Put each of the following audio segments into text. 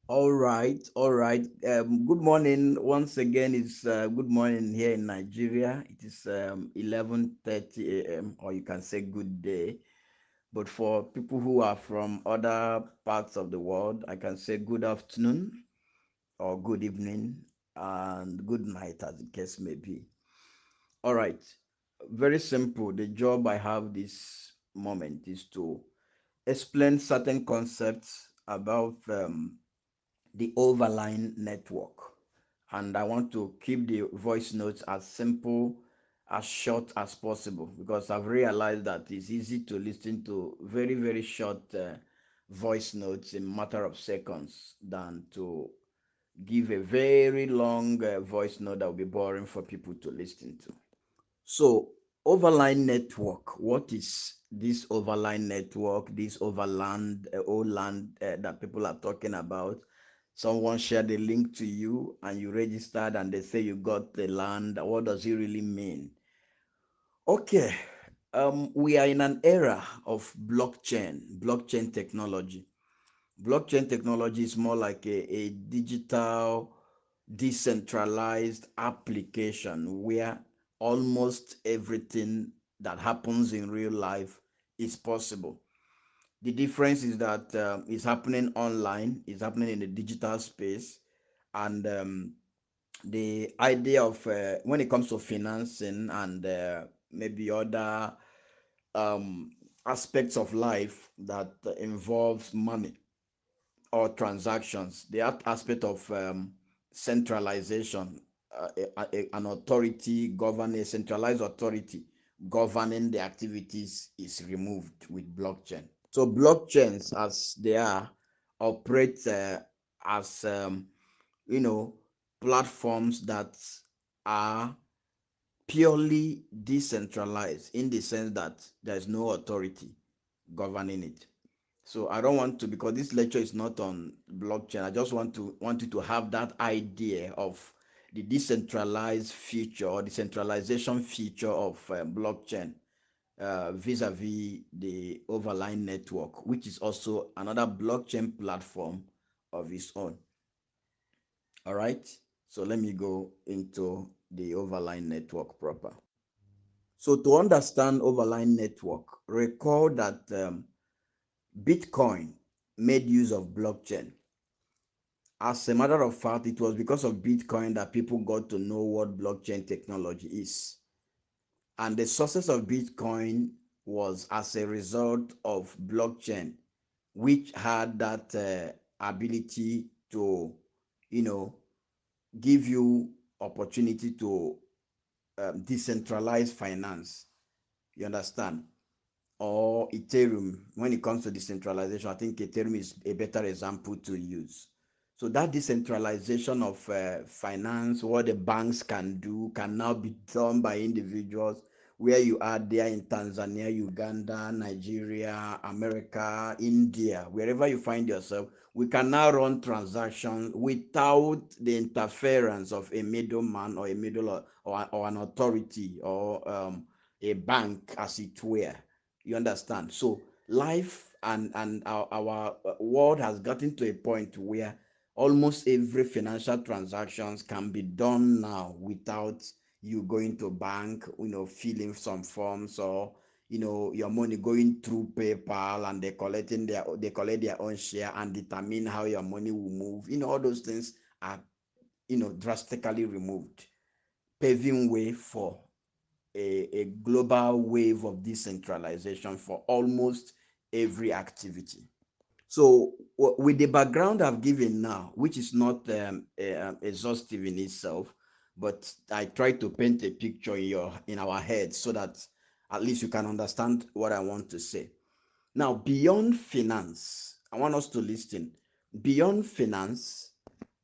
All right, all right. Good morning. Once again, it's good morning here in Nigeria. It is 11:30 a.m. or you can say good day. But for people who are from other parts of the world, I can say good afternoon or good evening and good night, as the case may be. All right. Very simple. The job I have this moment is to explain certain concepts about the overline network. And I want to keep the voice notes as simple, as short as possible because I've realized that it's easy to listen to very, very short voice notes in a matter of seconds than to give a very long voice note that will be boring for people to listen to. So, overline network, what is this overline network, this overland, Oland that people are talking about? Someone shared a link to you and you registered and they say you got the land. What does it really mean? Okay, we are in an era of blockchain technology. Blockchain technology is more like a digital, decentralized application where almost everything that happens in real life is possible. The difference is that it's happening online, it's happening in the digital space, and the idea of when it comes to financing and maybe other um, aspects of life that involves money or transactions, the aspect of centralization, an authority governing, a centralized authority governing the activities is removed with blockchain. So blockchains, as they are, operate as you know platforms that are purely decentralized in the sense that there's no authority governing it. So I don't want to, because this lecture is not on blockchain. I just want you to have that idea of the decentralized feature or decentralization feature of blockchain vis-a-vis the overline network, which is also another blockchain platform of its own. All right. So let me go into the overline network proper. So to understand overline network, recall that Bitcoin made use of blockchain. As a matter of fact, it was because of Bitcoin that people got to know what blockchain technology is. And the success of Bitcoin was as a result of blockchain, which had that ability to, you know, give you opportunity to decentralize finance. You understand? Or Ethereum, when it comes to decentralization, I think Ethereum is a better example to use. So that decentralization of finance, what the banks can do, can now be done by individuals. Where you are there in Tanzania, Uganda, Nigeria, America, India, wherever you find yourself, we can now run transactions without the interference of a middleman or a middle or an authority or a bank, as it were. You understand? So life and our world has gotten to a point where almost every financial transactions can be done now without you going to bank, filling some forms, or your money going through PayPal and they collect their own share and determine how your money will move. All those things are drastically removed, paving way for a global wave of decentralization for almost every activity. So, with the background I've given now, which is not exhaustive in itself, but I try to paint a picture in our heads so that at least you can understand what I want to say. Now, beyond finance, I want us to listen. Beyond finance,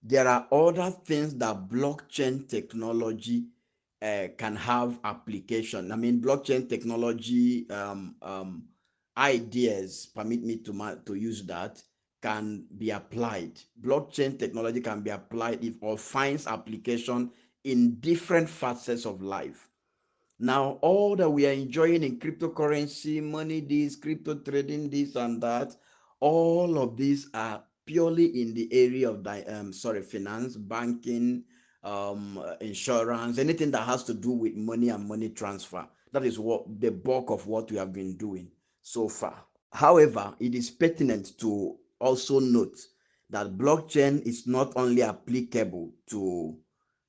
there are other things that blockchain technology can have application. I mean, blockchain technology ideas, permit me to use that, can be applied. Blockchain technology can be applied if or finds application in different facets of life. Now, all that we are enjoying in cryptocurrency, money, this, crypto trading, this and that, all of these are purely in the area of finance, banking, insurance, anything that has to do with money and money transfer. That is what the bulk of what we have been doing so far. However, it is pertinent to also note that blockchain is not only applicable to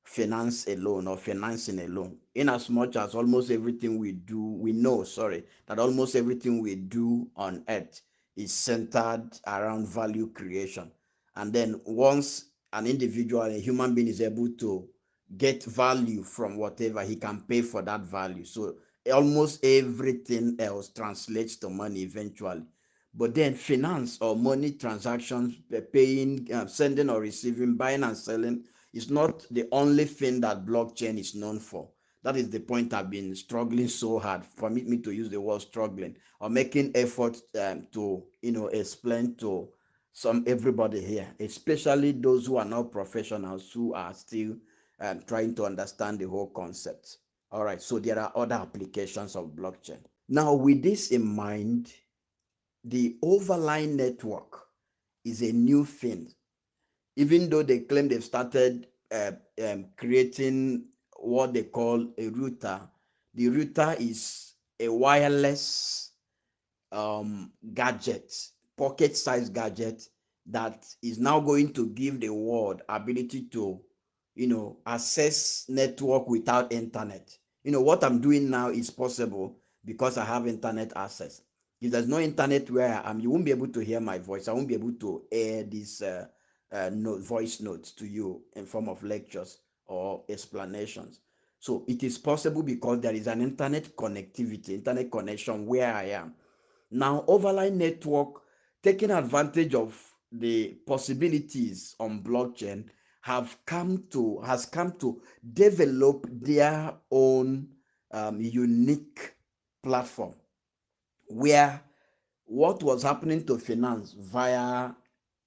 finance alone or financing alone, in as much as almost everything we do, we know, that almost everything we do on earth is centered around value creation. And then once an individual, a human being, is able to get value from whatever, he can pay for that value. So almost everything else translates to money eventually. But then finance or money transactions, paying, sending or receiving, buying and selling, is not the only thing that blockchain is known for. That is the point I've been struggling so hard. Permit me to use the word struggling, or making effort to explain to everybody here, especially those who are not professionals, who are still trying to understand the whole concept. All right, so there are other applications of blockchain. Now, with this in mind, the overline network is a new thing. Even though they claim they've started creating what they call a router, the router is a wireless gadget, pocket-sized gadget, that is now going to give the world ability to, access network without internet. What I'm doing now is possible because I have internet access. If there's no internet where I am, you won't be able to hear my voice. I won't be able to air these voice notes to you in form of lectures or explanations. So it is possible because there is an internet connectivity, internet connection where I am. Now, overline network, taking advantage of the possibilities on blockchain, has come to develop their own unique platform, where what was happening to finance via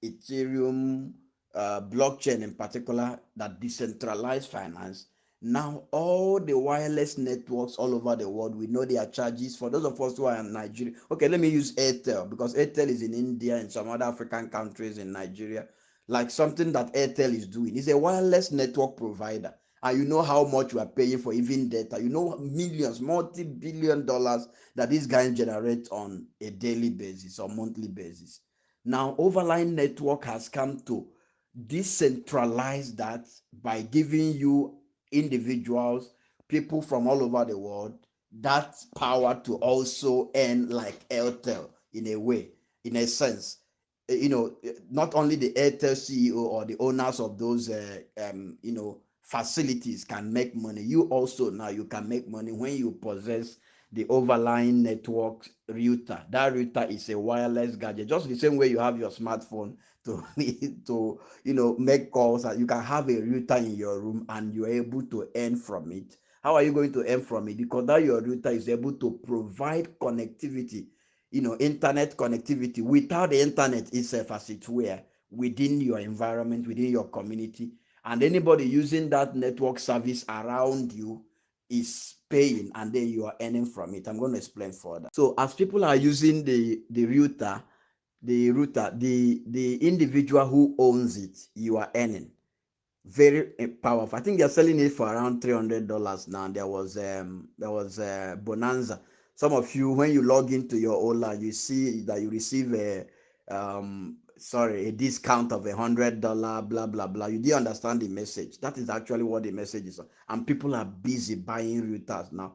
Ethereum, blockchain in particular, that decentralized finance. Now, all the wireless networks all over the world, we know their charges. For those of us who are in Nigeria, okay, let me use Airtel, because Airtel is in India and some other African countries, in Nigeria. Like, something that Airtel is doing is a wireless network provider. And you know how much we are paying for even data. You know, millions, multi-billion dollars that these guys generate on a daily basis or monthly basis. Now, overline network has come to decentralize that by giving you individuals, people from all over the world, that power to also earn like Airtel, in a way, in a sense. Not only the Airtel CEO or the owners of those facilities can make money. You also, now, you can make money when you possess the overlying network router. That router is a wireless gadget, just the same way you have your smartphone to to make calls. You can have a router in your room and you're able to earn from it. How are you going to earn from it? Because that your router is able to provide connectivity, internet connectivity, without the internet itself, as it were, within your environment, within your community. And anybody using that network service around you is paying, and then you are earning from it. I'm going to explain further. So as people are using the router, the individual who owns it, you are earning. Very powerful. I think they're selling it for around $300 now. There was a bonanza. Some of you, when you log into your Oland, you see that you receive a discount of $100, blah blah blah. You didn't understand the message. That is actually what the message is, and people are busy buying routers now.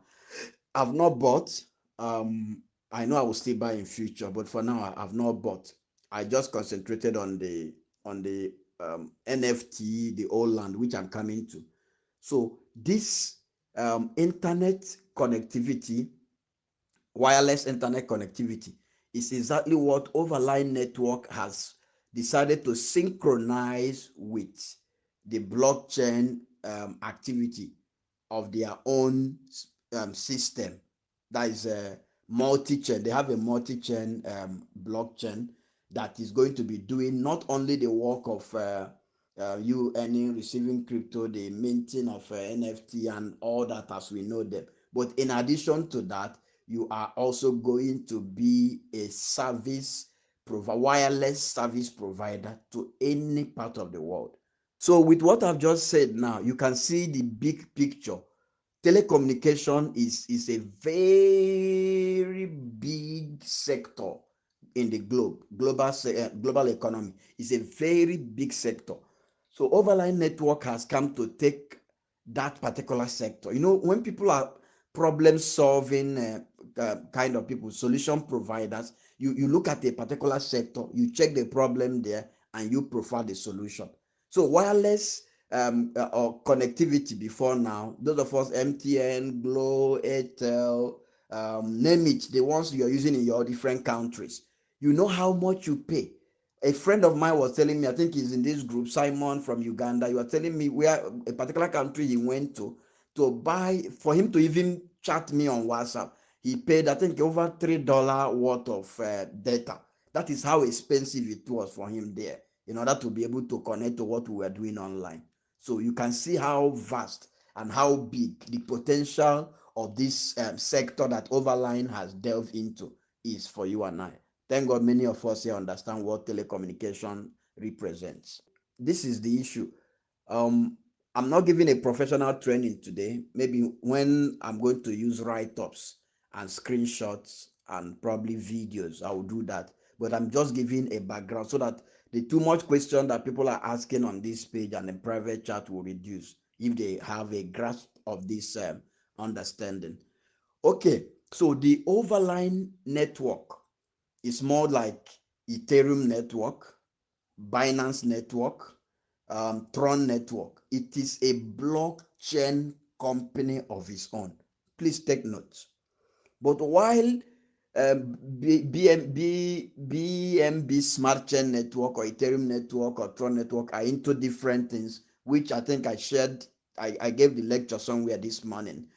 I've not bought. I know I will still buy in future, but for now I've not bought. I just concentrated on the NFT, the Oland, which I'm coming to. So this internet connectivity, wireless internet connectivity, is exactly what overline network has decided to synchronize with the blockchain activity of their own system. That is a multi-chain. They have a multi-chain blockchain that is going to be doing not only the work of you earning, receiving crypto, the minting of NFT and all that as we know them. But in addition to that, you are also going to be a service wireless service provider to any part of the world. So with what I've just said now, you can see the big picture. Telecommunication is a very big sector in the global economy. Is a very big sector. So overline network has come to take that particular sector. You know, when people are problem solving kind of people, solution providers, you look at a particular sector, you check the problem there, and you provide the solution. So wireless or connectivity before now, those of us MTN, Glo, Airtel, name it, the ones you're using in your different countries, you know how much you pay. A friend of mine was telling me, I think he's in this group, Simon from Uganda. You were telling me where a particular country he went to buy, for him to even chat me on WhatsApp. He paid, I think, over $3 worth of data. That is how expensive it was for him there in order to be able to connect to what we were doing online. So you can see how vast and how big the potential of this sector that Overline has delved into is for you and I. Thank God many of us here understand what telecommunication represents. This is the issue. Um, I'm not giving a professional training today. Maybe when I'm going to use write-ups and screenshots and probably videos, I will do that. But I'm just giving a background so that the too much question that people are asking on this page and the private chat will reduce if they have a grasp of this understanding. Okay, so the overline network is more like Ethereum network, Binance network, Tron network. It is a blockchain company of its own. Please take notes. But while BNB Smart Chain Network or Ethereum Network or Tron Network are into different things, which I think I shared, I gave the lecture somewhere this morning.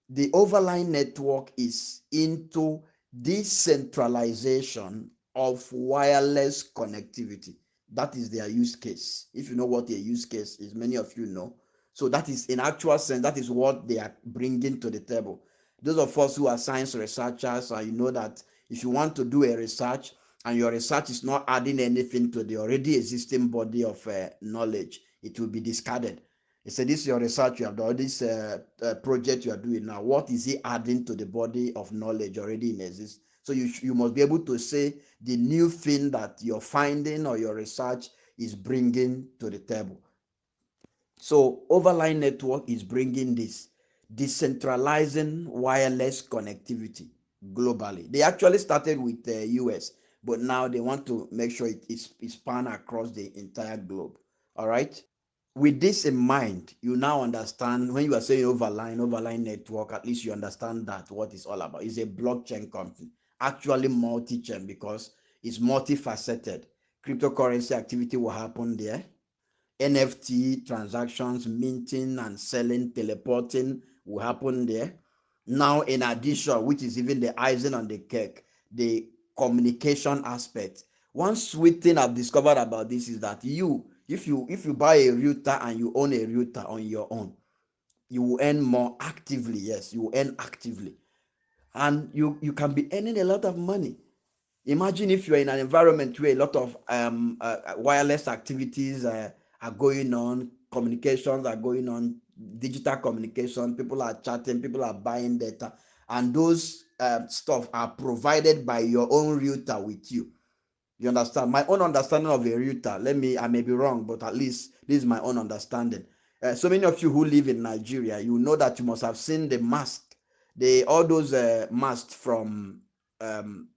The overline network is into decentralization of wireless connectivity. That is their use case. If you know what a use case is, many of you know. So that is, in actual sense, that is what they are bringing to the table. Those of us who are science researchers, you know that if you want to do a research and your research is not adding anything to the already existing body of knowledge, it will be discarded. He said, this is your research you have done, this project you are doing now. What is it adding to the body of knowledge already in existence? So you must be able to say the new thing that you're finding or your research is bringing to the table. So overline network is bringing this, decentralizing wireless connectivity globally. They actually started with the US, but now they want to make sure it is span across the entire globe. All right. With this in mind, you now understand when you are saying overline network, at least you understand that what it's all about. It's a blockchain company, actually multi-chain because it's multifaceted. Cryptocurrency activity will happen there. NFT transactions, minting and selling, teleporting will happen there. Now, in addition, which is even the icing on the cake, the communication aspect. One sweet thing I've discovered about this is that if you buy a router and you own a router on your own, you will earn more actively. Yes, you will earn actively, and you can be earning a lot of money. Imagine if you're in an environment where a lot of wireless activities are going on, communications are going on, digital communication, people are chatting, people are buying data, and those stuff are provided by your own router with you. You understand? My own understanding of a router, I may be wrong, but at least this is my own understanding. So many of you who live in Nigeria, you know that you must have seen the mast, all those masts from um,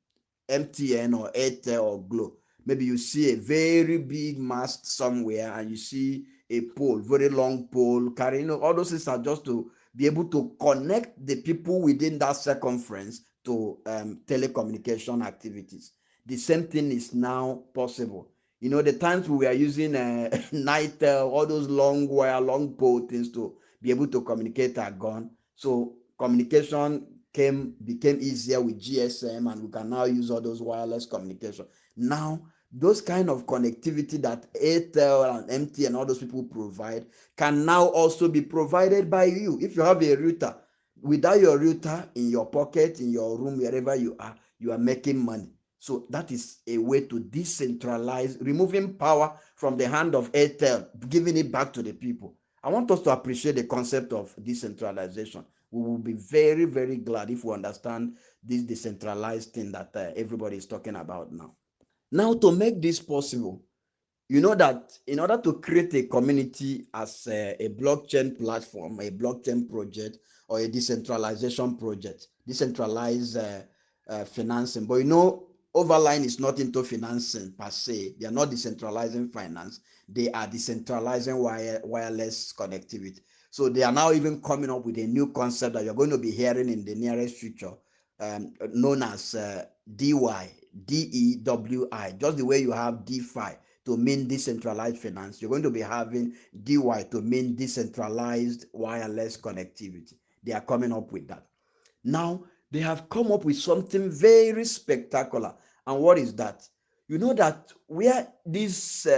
MTN or Airtel or Glo. Maybe you see a very big mast somewhere and you see a pole, very long pole carrying, all those things are just to be able to connect the people within that circumference to telecommunication activities. The same thing is now possible. You know, the times we were using Nitel, all those long wire, long pole things to be able to communicate are gone. So communication became easier with GSM, and we can now use all those wireless communication. Now, those kind of connectivity that Airtel and MT and all those people provide can now also be provided by you. If you have a router, without your router in your pocket, in your room, wherever you are making money. So that is a way to decentralize, removing power from the hand of Airtel, giving it back to the people. I want us to appreciate the concept of decentralization. We will be very, very glad if we understand this decentralized thing that everybody is talking about now. Now, to make this possible, you know that in order to create a community as a blockchain platform, a blockchain project, or a decentralization project, decentralized financing, but Overline is not into financing per se. They are not decentralizing finance. They are decentralizing wireless connectivity. So they are now even coming up with a new concept that you're going to be hearing in the nearest future, known as DY, DEWI, just the way you have DeFi to mean decentralized finance, you're going to be having DY to mean decentralized wireless connectivity. They are coming up with that. Now, they have come up with something very spectacular. And what is that? You know that where these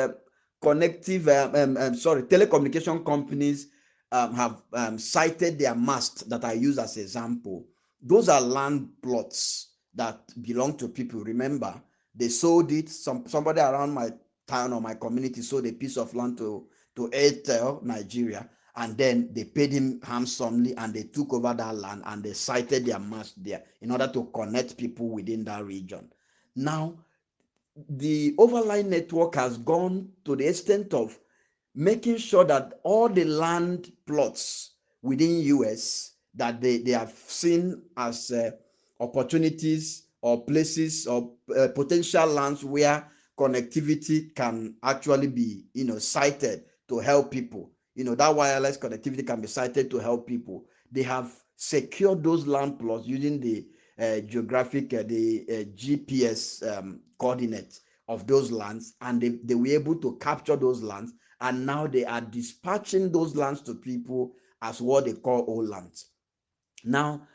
telecommunication companies have cited their masts that I use as example, those are land plots that belong to people. Remember, they sold it. Somebody around my town or my community sold a piece of land to Airtel Nigeria, and then they paid him handsomely, and they took over that land, and they sited their mast there in order to connect people within that region. Now, the overline network has gone to the extent of making sure that all the land plots within US that they have seen as opportunities or places or potential lands where connectivity can actually be cited to help people, that wireless connectivity can be cited to help people. They have secured those land plots using the GPS coordinates of those lands, and they were able to capture those lands, and now they are dispatching those lands to people as what they call Oland. Now,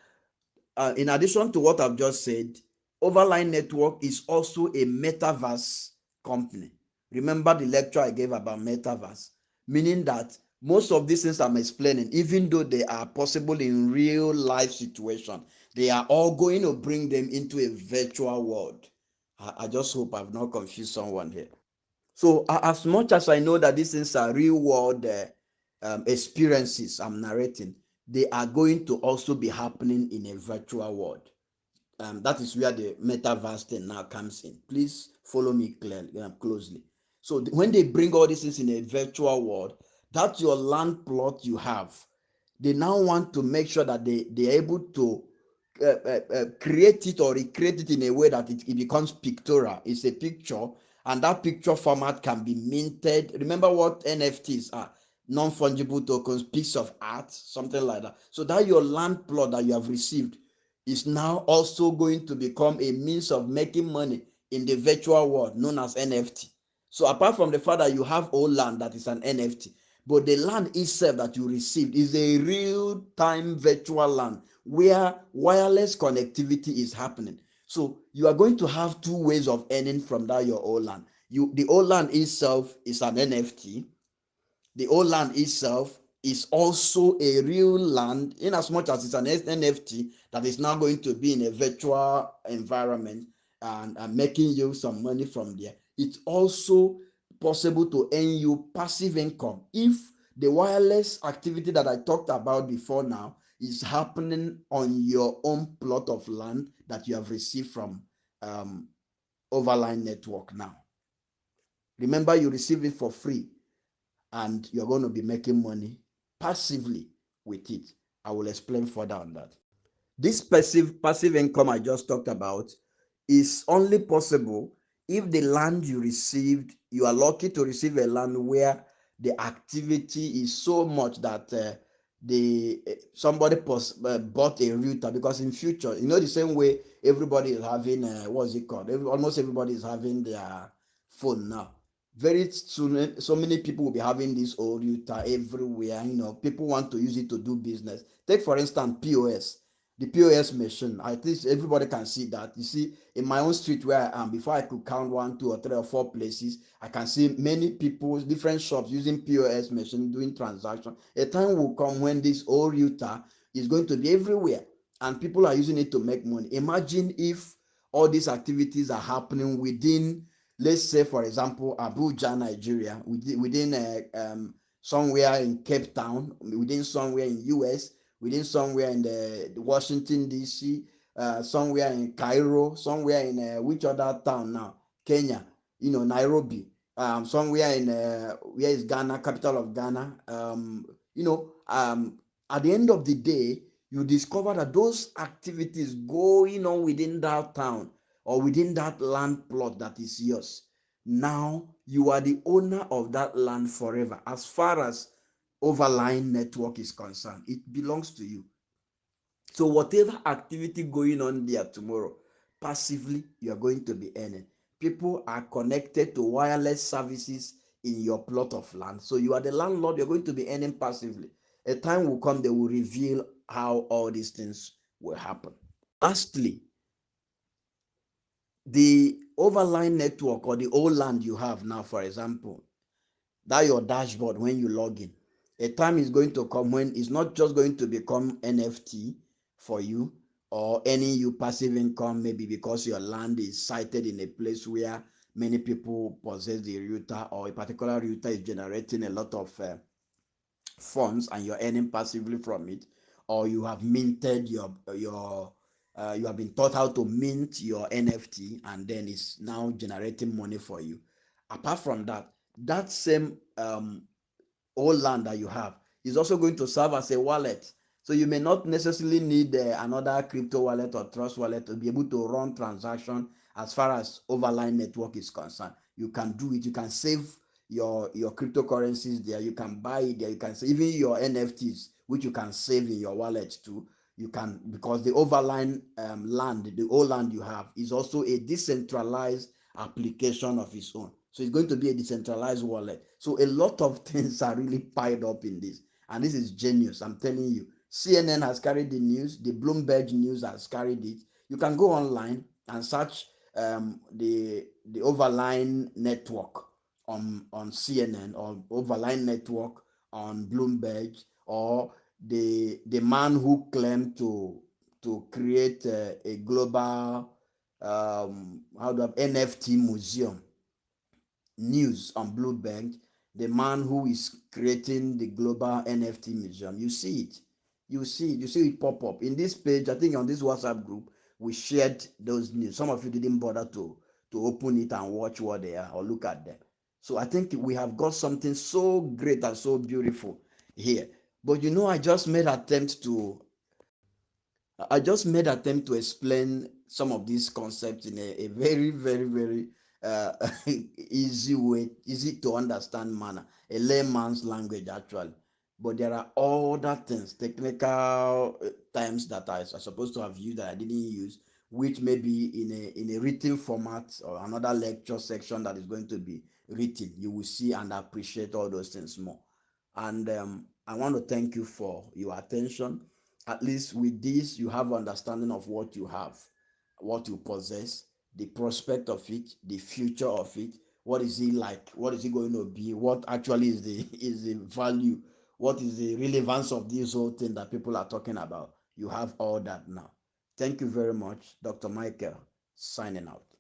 in addition to what I've just said, Overline Network is also a metaverse company. Remember the lecture I gave about metaverse, meaning that most of these things I'm explaining, even though they are possible in real life situation, they are all going to bring them into a virtual world. I just hope I've not confused someone here. So as much as I know that these things are real world experiences I'm narrating, they are going to also be happening in a virtual world. That is where the metaverse thing now comes in. Please follow me closely. So when they bring all these things in a virtual world, that's your land plot you have. They now want to make sure that they are able to create it or recreate it in a way that it becomes pictorial. It's a picture, and that picture format can be minted. Remember what NFTs are? Non-fungible tokens, piece of art, something like that. So that your land plot that you have received is now also going to become a means of making money in the virtual world known as NFT. So apart from the fact that you have old land that is an NFT, but the land itself that you received is a real-time virtual land where wireless connectivity is happening. So you are going to have two ways of earning from that your old land. The old land itself is an NFT. The old land itself is also a real land, in as much as it's an NFT that is now going to be in a virtual environment and making you some money from there. It's also possible to earn you passive income if the wireless activity that I talked about before now is happening on your own plot of land that you have received from Overline Network now. Remember, you receive it for free, and you're going to be making money passively with it. I will explain further on that. This passive income I just talked about is only possible if the land you received, you are lucky to receive a land where the activity is so much that somebody bought a router, because in future, the same way everybody is having what's it called? Almost everybody is having their phone now. Very soon, so many people will be having this old router everywhere. People want to use it to do business. Take for instance POS. The POS machine, at least everybody can see that. You see, in my own street where I am, before I could count 1, 2, or 3 or 4 places, I can see many people, different shops using POS machine doing transaction. A time will come when this old router is going to be everywhere, and people are using it to make money. Imagine if all these activities are happening within, let's say, for example, Abuja, Nigeria, within somewhere in Cape Town, within somewhere in US, within somewhere in the Washington DC, somewhere in Cairo, somewhere in which other town now? Kenya, Nairobi, somewhere in where is Ghana, capital of Ghana. At the end of the day, you discover that those activities going on within that town or within that land plot that is yours, now you are the owner of that land forever. As far as overlying network is concerned, it belongs to you. So whatever activity going on there tomorrow, passively you are going to be earning. People are connected to wireless services in your plot of land. So you are the landlord, you're going to be earning passively. A time will come, they will reveal how all these things will happen. Lastly, the overline network or the Oland you have now, for example, that your dashboard when you log in, a time is going to come when it's not just going to become NFT for you or any you passive income, maybe because your land is sited in a place where many people possess the router, or a particular router is generating a lot of funds and you're earning passively from it, or you have minted your you have been taught how to mint your NFT and then it's now generating money for you. Apart from that, that same Oland that you have is also going to serve as a wallet. So you may not necessarily need another crypto wallet or trust wallet to be able to run transaction as far as overline network is concerned. You can do it. You can save your cryptocurrencies there. You can buy it there. You can save even your NFTs, which you can save in your wallet too. You can, because the overline land, the old land you have, is also a decentralized application of its own. So it's going to be a decentralized wallet. So a lot of things are really piled up in this. And this is genius, I'm telling you. CNN has carried the news, the Bloomberg News has carried it. You can go online and search the overline network on CNN, or overline network on Bloomberg, or the man who claimed to create a global how do I, NFT museum news on Bloomberg, the man who is creating the global NFT museum. You see it. You see it pop up. In this page, I think on this WhatsApp group, we shared those news. Some of you didn't bother to open it and watch what they are or look at them. So I think we have got something so great and so beautiful here. But I just made attempt to explain some of these concepts in a very, very, very uh, easy way, easy to understand manner, a layman's language actually. But there are other things, technical terms that I supposed to have used that I didn't use, which may be in a written format or another lecture section that is going to be written. You will see and appreciate all those things more. And I want to thank you for your attention. At least with this, you have understanding of what you have, what you possess, the prospect of it, the future of it. What is it like? What is it going to be? What actually is the value? What is the relevance of this whole thing that people are talking about? You have all that now. Thank you very much, Dr. Michael, signing out.